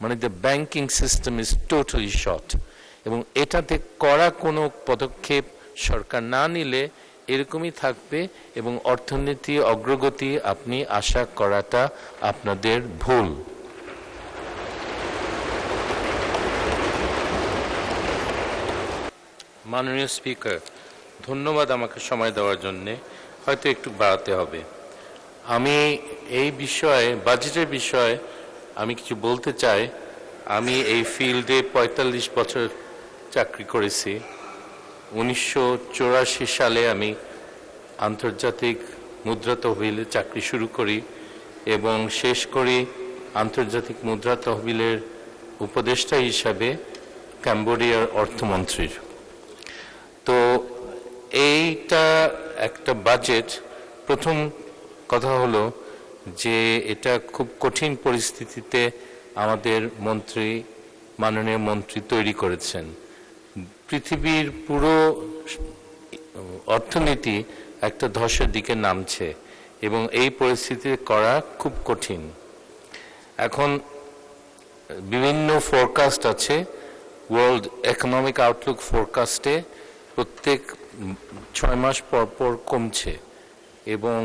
মানে the banking system is totally short, এবং এটাতে কড়া কোনো পদক্ষেপ সরকার না নিলে এরকমই থাকবে, এবং অর্থনীতি অগ্রগতি আপনি আশা করাটা আপনাদের ভুল। মাননীয় স্পিকার, ধন্যবাদ আমাকে সময় দেওয়ার জন্যে। হয়তো একটু বাড়াতে হবে। আমি এই বিষয়ে, বাজেটের বিষয়ে আমি কিছু বলতে চাই। আমি এই ফিল্ডে ৪৫ বছর চাকরি করেছি। ১৯৮৪ সালে আমি আন্তর্জাতিক মুদ্রা তহবিলে চাকরি শুরু করি এবং শেষ করি আন্তর্জাতিক মুদ্রা তহবিলের উপদেষ্টা হিসাবে কম্বোডিয়ার অর্থমন্ত্রীর। তো এইটা একটা বাজেট। প্রথম কথা হলো যে এটা খুব কঠিন পরিস্থিতিতে আমাদের মন্ত্রী, মাননীয় মন্ত্রী তৈরি করেছেন। পৃথিবীর পুরো অর্থনীতি একটা ধসের দিকে নামছে এবং এই পরিস্থিতিতে করা খুব কঠিন। এখন বিভিন্ন ফোরকাস্ট আছে। ওয়ার্ল্ড ইকোনমিক আউটলুক ফোরকাস্টে প্রত্যেক 6 মাস পর পর কমছে, এবং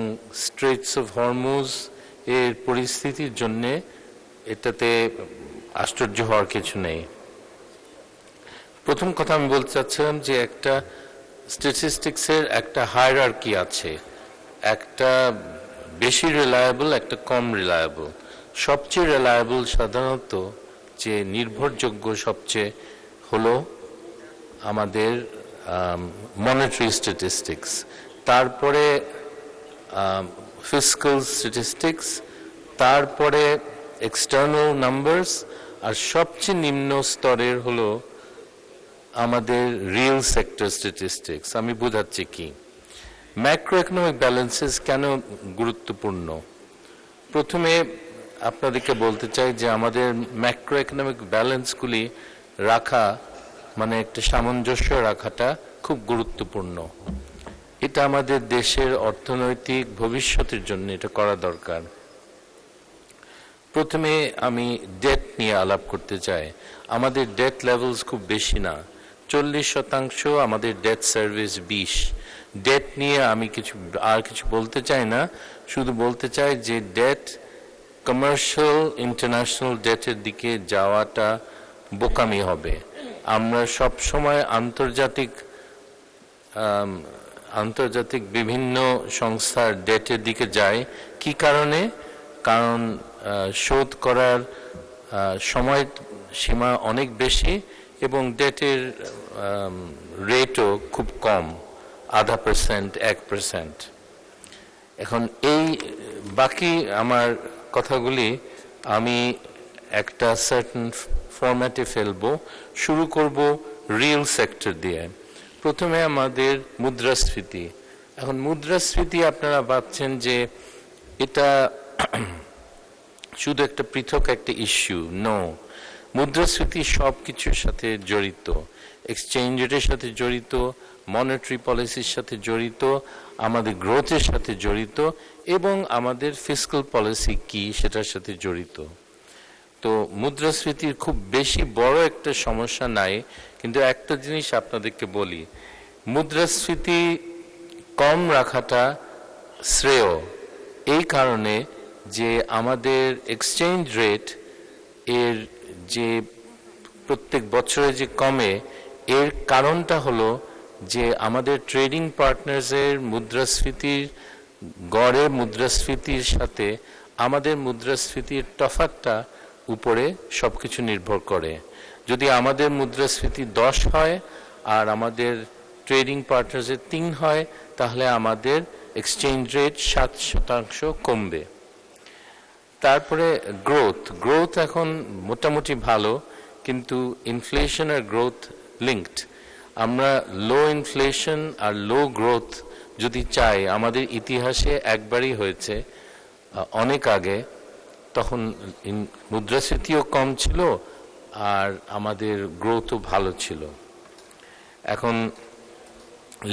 স্ট্রেটস অফ হরমুজ এর পরিস্থিতির জন্যে এটাতে আশ্চর্য হওয়ার কিছু নেই। প্রথম কথা আমি বলতে চাচ্ছিলাম যে একটা স্ট্যাটিস্টিক্সের একটা হায়ারার্কি আছে, একটা বেশি রিলায়েবল, একটা কম রিলায়েবল। সবচেয়ে রিলায়েবল সাধারণত যে নির্ভরযোগ্য সবচেয়ে হলো আমাদের মনিটারি স্ট্যাটিস্টিক্স, তারপরে ফিসক্যাল স্ট্যাটিস্টিক্স, তারপরে এক্সটার্নাল নাম্বারস, আর সবচেয়ে নিম্ন স্তরের হলো আমাদের রিয়েল সেক্টর স্ট্যাটিস্টিক্স। আমি বোঝাচ্ছি কি, ম্যাক্রো ইকোনমিক ব্যালেন্সেস কেন গুরুত্বপূর্ণ। প্রথমে আপনাদেরকে বলতে চাই যে আমাদের ম্যাক্রো ইকোনমিক ব্যালেন্সগুলি রাখা, মানে একটা সামঞ্জস্য রাখাটা খুব গুরুত্বপূর্ণ। এটা আমাদের দেশের অর্থনৈতিক ভবিষ্যতের জন্য এটা করা দরকার। প্রথমে আমি ডেট নিয়ে আলাপ করতে চাই। আমাদের ডেট লেভেলস খুব বেশি না, 40%। আমাদের ডেট সার্ভিস 20। ডেট নিয়ে আমি কিছু বলতে চাই না, শুধু বলতে চাই যে ডেট, কমার্শিয়াল ইন্টারন্যাশনাল ডেটের দিকে যাওয়াটা বোকামি হবে। আমরা সব সময় আন্তর্জাতিক বিভিন্ন সংস্থার ডেটের দিকে যাই। কি কারণে? কারণ শোধ করার সময় সীমা অনেক বেশি এবং ডেটের রেটও খুব কম, 0.5%, 1%। এখন এই বাকি আমার কথাগুলি আমি একটা সার্টেন ফরম্যাটে ফেলবো। শুরু করব রিয়েল সেক্টর দিয়ে। প্রথমে আমাদের মুদ্রাস্ফীতি। এখন মুদ্রাস্ফীতি আপনারা ভাবছেন যে এটা শুধু একটা পৃথক একটা ইস্যু। নো, মুদ্রাস্ফীতি সব কিছুর সাথে জড়িত, এক্সচেঞ্জ রেটের সাথে জড়িত, মনিটারি পলিসির সাথে জড়িত, আমাদের গ্রোথের সাথে জড়িত, এবং আমাদের ফিসক্যাল পলিসি কি সেটার সাথে জড়িত। তো মুদ্রাস্ফীতির খুব বেশি বড় একটা সমস্যা নাই, কিন্তু একটা জিনিস আপনাদেরকে বলি, মুদ্রাস্ফীতি কম রাখাটা শ্রেয় এই কারণে যে আমাদের এক্সচেঞ্জ রেট এর যে প্রত্যেক বছরে যে কমে, এর কারণটা হলো যে আমাদের ট্রেডিং পার্টনার্সের মুদ্রাস্ফীতির গড়ে মুদ্রাস্ফীতির সাথে আমাদের মুদ্রাস্ফীতির তফাৎটা উপরে সবকিছু নির্ভর করে। যদি আমাদের মুদ্রাস্ফীতি 10 হয় আর আমাদের ট্রেডিং পার্টনার্সের 3 হয়, তাহলে আমাদের এক্সচেঞ্জ রেট 7% কমবে। তারপরে গ্রোথ এখন মোটামুটি ভালো, কিন্তু ইনফ্লেশন আর গ্রোথ লিঙ্কড। আমরা লো ইনফ্লেশন আর লো গ্রোথ যদি চাই, আমাদের ইতিহাসে একবারই হয়েছে অনেক আগে, তখন মুদ্রাস্ফীতিও কম ছিল আর আমাদের গ্রোথও ভালো ছিল। এখন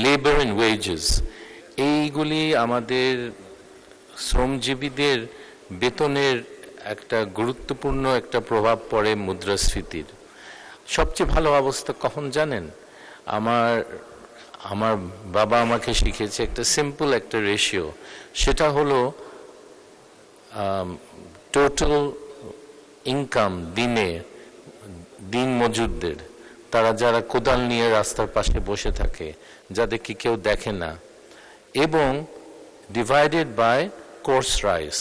লেবার এন্ড ওয়েজেস, এইগুলি আমাদের শ্রমজীবীদের বেতনের একটা গুরুত্বপূর্ণ একটা প্রভাব পড়ে মুদ্রাস্ফীতির। সবচেয়ে ভালো অবস্থা কখন জানেন? আমার আমার বাবা আমাকে শিখিয়েছে একটা সিম্পল একটা রেশিও, সেটা হলো টোটাল ইনকাম দিন মজুরদের, তারা যারা কোদাল নিয়ে রাস্তার পাশে বসে থাকে, যাদেরকে কেউ দেখে না, এবং ডিভাইডেড বাই কোর্স রাইস।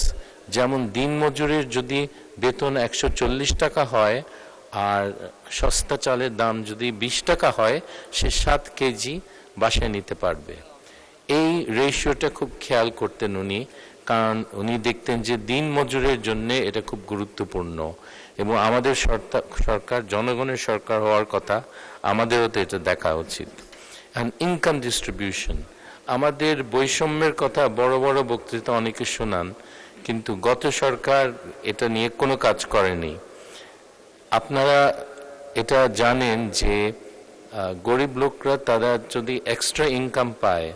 যেমন দিন মজুরের যদি বেতন 140 টাকা হয় আর সস্তা চালের দাম যদি 20 টাকা হয়, সে 7 কেজি বাসায় নিতে পারবে। এই রেশিওটা খুব খেয়াল করতেন উনি, কারণ উনি দেখতেন যে দিন মজুরের জন্য এটা খুব গুরুত্বপূর্ণ, এবং আমাদের সরকার জনগণের সরকার হওয়ার কথা, আমাদেরও তো এটা দেখা উচিত। অ্যান্ড ইনকাম ডিস্ট্রিবিউশন, আমাদের বৈষম্যের কথা বড় বড় বক্তৃতা অনেকে শোনান, কিন্তু গত সরকার এটা নিয়ে কোনো কাজ করেনি। আপনারা এটা জানেন যে গরিব লোকরা তারা যদি এক্সট্রা ইনকাম পায়,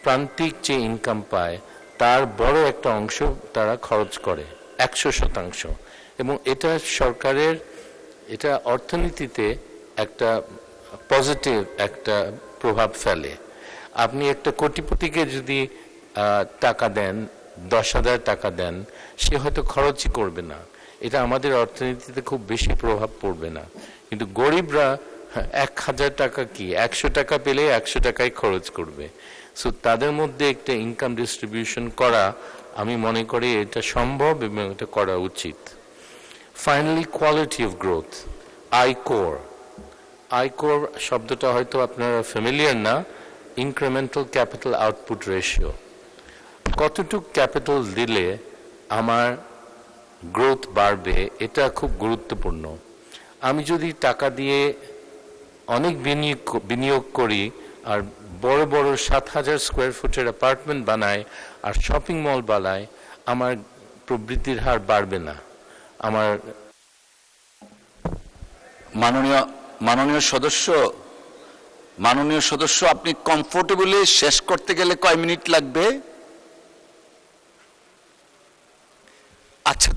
প্রান্তিক যে ইনকাম পায়, তার বড় একটা অংশ তারা খরচ করে, 100%। এবং এটা সরকারের, এটা অর্থনীতিতে একটা পজিটিভ একটা প্রভাব ফেলে। আপনি একটা কোটিপতিকে যদি টাকা দেন, 10,000 টাকা দেন, সে হয়তো খরচই করবে না, এটা আমাদের অর্থনীতিতে খুব বেশি প্রভাব পড়বে না। কিন্তু গরিবরা 1,000 টাকা কি 100 টাকা পেলে 100 টাকাই খরচ করবে। সো তাদের মধ্যে একটা ইনকাম ডিস্ট্রিবিউশন করা, আমি মনে করি এটা সম্ভব এবং এটা করা উচিত। Finally, quality of growth, ICOR. ICOR শব্দটা হয়তো আপনারা ফ্যামিলিয়ার না, ইনক্রিমেন্টাল ক্যাপিটাল আউটপুট রেশিও। কতটুক ক্যাপিটাল দিলে আমার গ্রোথ বাড়বে, এটা খুব গুরুত্বপূর্ণ। আমি যদি টাকা দিয়ে অনেক বিনিয়োগ করি আর বড় বড় 7,000 স্কোয়ার ফুটের অ্যাপার্টমেন্ট বানাই আর শপিং মল বানাই, আমার প্রবৃদ্ধির হার বাড়বে না। আমার মাননীয় সদস্য, আপনি কমফোর্টেবলি শেষ করতে গেলে কয় মিনিট লাগবে? আচ্ছা,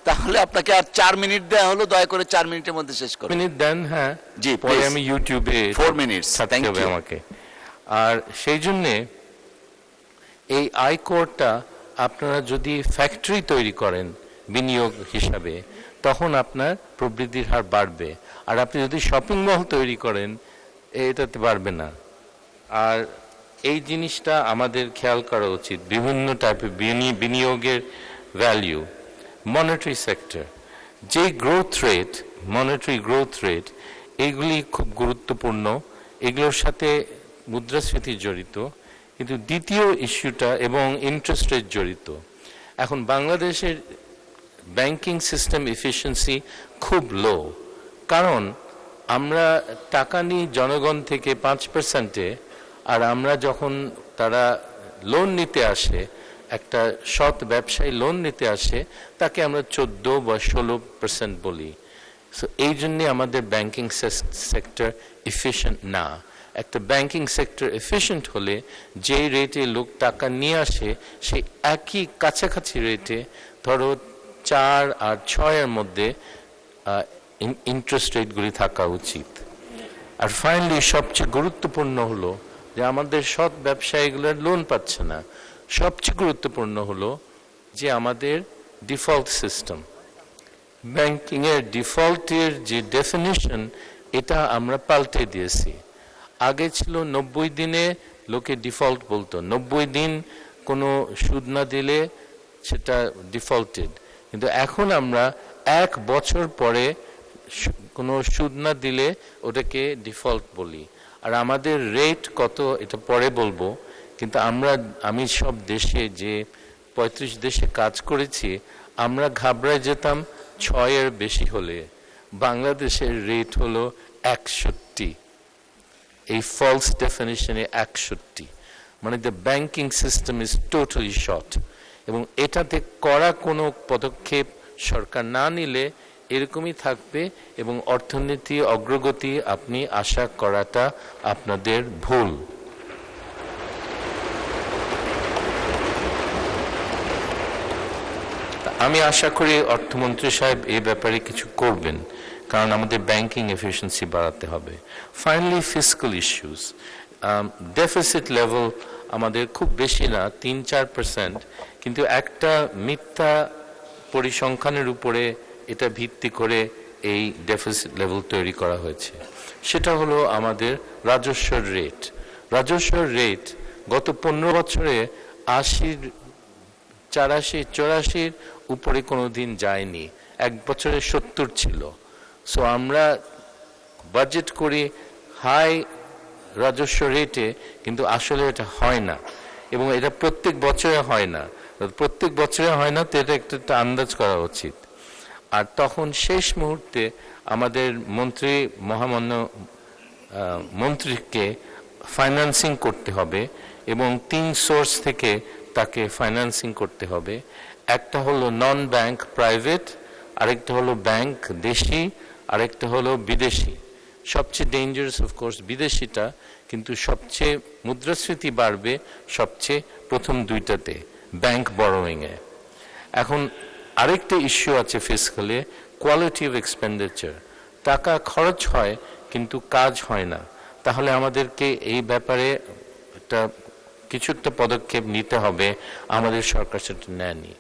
তাহলে আপনাকে আর 4 মিনিট দেওয়া হলো, দয়া করে 4 মিনিটের মধ্যে শেষ করুন। মিনিট দেন। হ্যাঁ জি, পরে আমি ইউটিউবে 4 মিনিটস থাকতে হবে আমাকে। আর সেই জন্যে এই আয়করটা আপনারা যদি ফ্যাক্টরি তৈরি করেন বিনিয়োগ হিসাবে, তখন আপনার প্রবৃদ্ধির হার বাড়বে। আর আপনি যদি শপিং মল তৈরি করেন, এটাতে বাড়বে না। আর এই জিনিসটা আমাদের খেয়াল করা উচিত। বিভিন্ন টাইপের বিনিয়োগের ভ্যালিউ, মনিটারি সেক্টর, যে growth rate, monetary growth rate, এইগুলি খুব গুরুত্বপূর্ণ। এগুলোর সাথে মুদ্রাস্ফীতি জড়িত, কিন্তু দ্বিতীয় ইস্যুটা এবং ইন্টারেস্ট রেট জড়িত। এখন বাংলাদেশের ব্যাংকিং সিস্টেম এফিসিয়েন্সি খুব লো, কারণ আমরা টাকা নিই জনগণ থেকে 5%, আর আমরা যখন তারা লোন নিতে আসে, একটা সৎ ব্যবসায়ী লোন নিতে আসে, তাকে আমরা 14 বা 16% বলি। সো এই জন্যে আমাদের ব্যাংকিং সেক্টর এফিশিয়েন্ট না। একটা ব্যাংকিং সেক্টর এফিশিয়েন্ট হলে যে রেটে লোক টাকা নিয়ে আসে, সেই একই কাছাকাছি রেটে, ধরো 4 আর 6 এর মধ্যে ইন্টারেস্ট রেটগুলি থাকা উচিত। আর ফাইনালি সবচেয়ে গুরুত্বপূর্ণ হলো যে আমাদের সৎ ব্যবসায়ীগুলোর লোন পাচ্ছে না। সবচেয়ে গুরুত্বপূর্ণ হলো যে আমাদের ডিফল্ট সিস্টেম, ব্যাংকিংয়ের ডিফল্টের যে ডেফিনিশন, এটা আমরা পাল্টে দিয়েছি। আগে ছিল 90 দিনে লোকে ডিফল্ট বলতো, 90 দিন কোনো সুদ না দিলে সেটা ডিফল্টেড। কিন্তু এখন আমরা 1 বছর পরে কোনো সুদ না দিলে ওটাকে ডিফল্ট বলি। আর আমাদের রেট কত এটা পরে বলবো, কিন্তু আমি সব দেশে, যে 35 দেশে কাজ করেছি, আমরা ঘাবড়ায় যেতাম 6 এর বেশি হলে। বাংলাদেশের রেট হলো 61, এই ফলস ডেফিনিশনে 61, মানে the banking system is totally short. এবং এটাতে করা কোনো পদক্ষেপ সরকার না নিলে এরকমই থাকবে, এবং অর্থনীতি অগ্রগতি আপনি আশা করাটা আপনাদের ভুল। আমি আশা করি অর্থমন্ত্রী সাহেব এই ব্যাপারে কিছু করবেন, কারণ আমাদের ব্যাংকিং এফিসিয়েন্সি বাড়াতে হবে। Finally fiscal issues, deficit level আমাদের খুব বেশি না, 3-4%, কিন্তু একটা মিথ্যা পরিসংখ্যানের উপরে এটা ভিত্তি করে এই ডেফিসিট লেভেল তৈরি করা হয়েছে। সেটা হলো আমাদের রাজস্বের রেট। রাজস্বের রেট গত 15 বছরে 80, 84, 84 উপরে কোনো দিন যায়নি, এক বছরে 70 ছিল। সো আমরা বাজেট করি হাই রাজস্ব রেটে, কিন্তু আসলে এটা হয় না, এবং এটা প্রত্যেক বছরে হয় না। প্রত্যেক বছরে হয় না তো এটা একটা আন্দাজ করা উচিত। আর তখন শেষ মুহূর্তে আমাদের মহামান্য মন্ত্রীকে ফাইন্যান্সিং করতে হবে, এবং 3 সোর্স থেকে তাকে ফাইন্যান্সিং করতে হবে। একটা হলো নন ব্যাংক প্রাইভেট, আরেকটা হলো ব্যাংক দেশি, আরেকটা হলো বিদেশি। সবচেয়ে ডেঞ্জারাস অফকোর্স বিদেশিটা, কিন্তু সবচেয়ে মুদ্রাস্ফীতি বাড়বে সবচেয়ে প্রথম দুইটাতে, ব্যাংক বরোয়িংয়ে। এখন আরেকটা ইস্যু আছে ফিসক্যালে, কোয়ালিটি অফ এক্সপেন্ডিচার। টাকা খরচ হয় কিন্তু কাজ হয় না। তাহলে আমাদেরকে এই ব্যাপারে কিছু একটা পদক্ষেপ নিতে হবে, আমাদের সরকার সেটা নেয়নি।